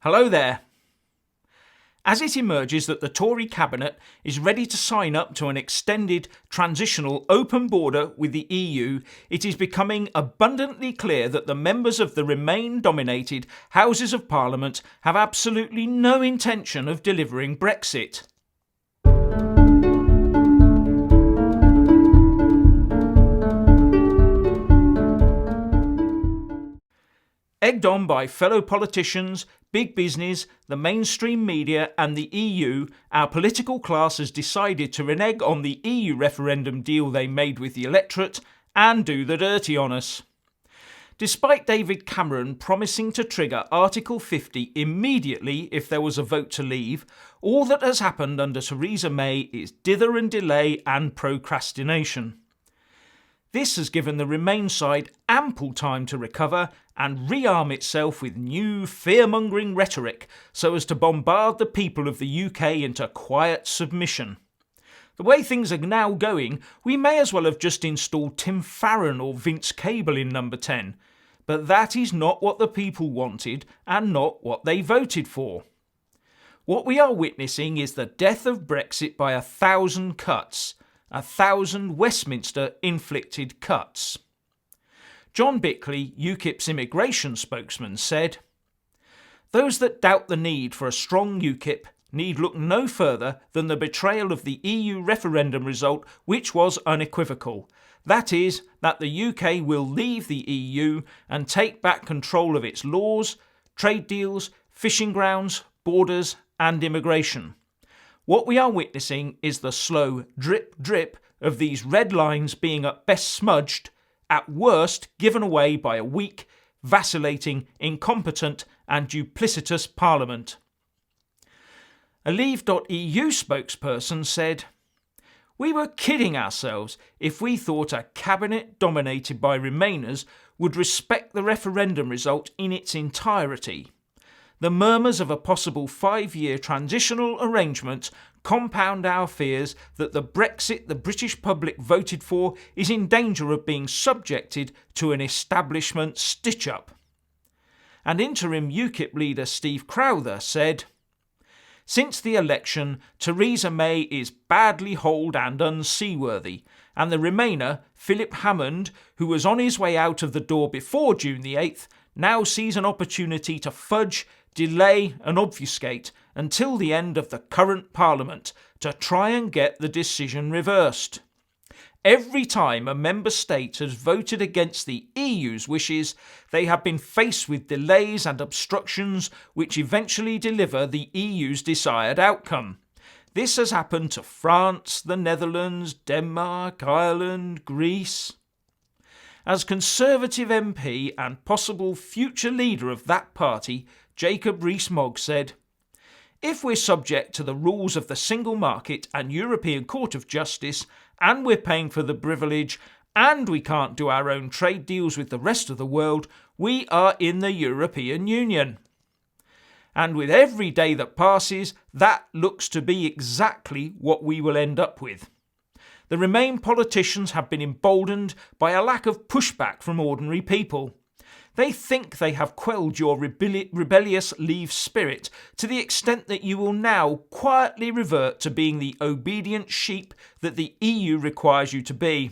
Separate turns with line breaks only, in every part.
Hello there. As it emerges that the Tory Cabinet is ready to sign up to an extended, transitional, open border with the EU, it is becoming abundantly clear that the members of the Remain-dominated Houses of Parliament have absolutely no intention of delivering Brexit. Egged on by fellow politicians, big business, the mainstream media and the EU, our political class has decided to renege on the EU referendum deal they made with the electorate and do the dirty on us. Despite David Cameron promising to trigger Article 50 immediately if there was a vote to leave, all that has happened under Theresa May is dither and delay and procrastination. This has given the Remain side ample time to recover and rearm itself with new fear-mongering rhetoric so as to bombard the people of the UK into quiet submission. The way things are now going, we may as well have just installed Tim Farron or Vince Cable in number 10. But that is not what the people wanted and not what they voted for. What we are witnessing is the death of Brexit by 1,000 cuts. 1,000 Westminster-inflicted cuts. John Bickley, UKIP's immigration spokesman, said, "Those that doubt the need for a strong UKIP need look no further than the betrayal of the EU referendum result, which was unequivocal. That is, that the UK will leave the EU and take back control of its laws, trade deals, fishing grounds, borders and immigration. What we are witnessing is the slow drip of these red lines being at best smudged, at worst given away by a weak, vacillating, incompetent and duplicitous Parliament." A Leave.eu spokesperson said, "We were kidding ourselves if we thought a cabinet dominated by Remainers would respect the referendum result in its entirety. The murmurs of a possible 5-year transitional arrangement compound our fears that the Brexit the British public voted for is in danger of being subjected to an establishment stitch-up." And interim UKIP leader Steve Crowther said, "Since the election, Theresa May is badly holed and unseaworthy, and the Remainer, Philip Hammond, who was on his way out of the door before June the 8th, now sees an opportunity to fudge, delay and obfuscate until the end of the current Parliament to try and get the decision reversed. Every time a member state has voted against the EU's wishes, they have been faced with delays and obstructions which eventually deliver the EU's desired outcome. This has happened to France, the Netherlands, Denmark, Ireland, Greece." As Conservative MP and possible future leader of that party, Jacob Rees-Mogg said, "If we're subject to the rules of the single market and European Court of Justice, and we're paying for the privilege, and we can't do our own trade deals with the rest of the world, we are in the European Union. And with every day that passes, that looks to be exactly what we will end up with. The Remain politicians have been emboldened by a lack of pushback from ordinary people. They think they have quelled your rebellious Leave spirit to the extent that you will now quietly revert to being the obedient sheep that the EU requires you to be.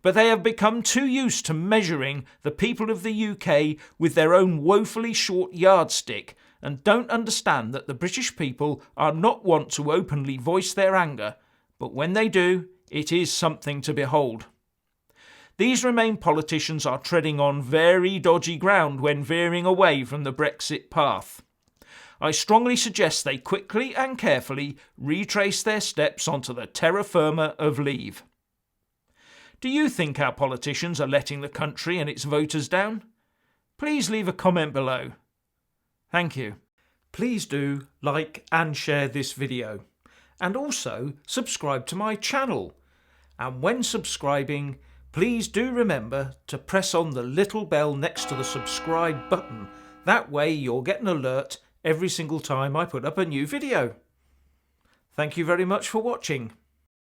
But they have become too used to measuring the people of the UK with their own woefully short yardstick and don't understand that the British people are not wont to openly voice their anger, but when they do, it is something to behold. These Remain politicians are treading on very dodgy ground when veering away from the Brexit path. I strongly suggest they quickly and carefully retrace their steps onto the terra firma of Leave. Do you think our politicians are letting the country and its voters down? Please leave a comment below. Thank you. Please do like and share this video, and also subscribe to my channel. And when subscribing, please do remember to press on the little bell next to the subscribe button. That way you'll get an alert every single time I put up a new video. Thank you very much for watching.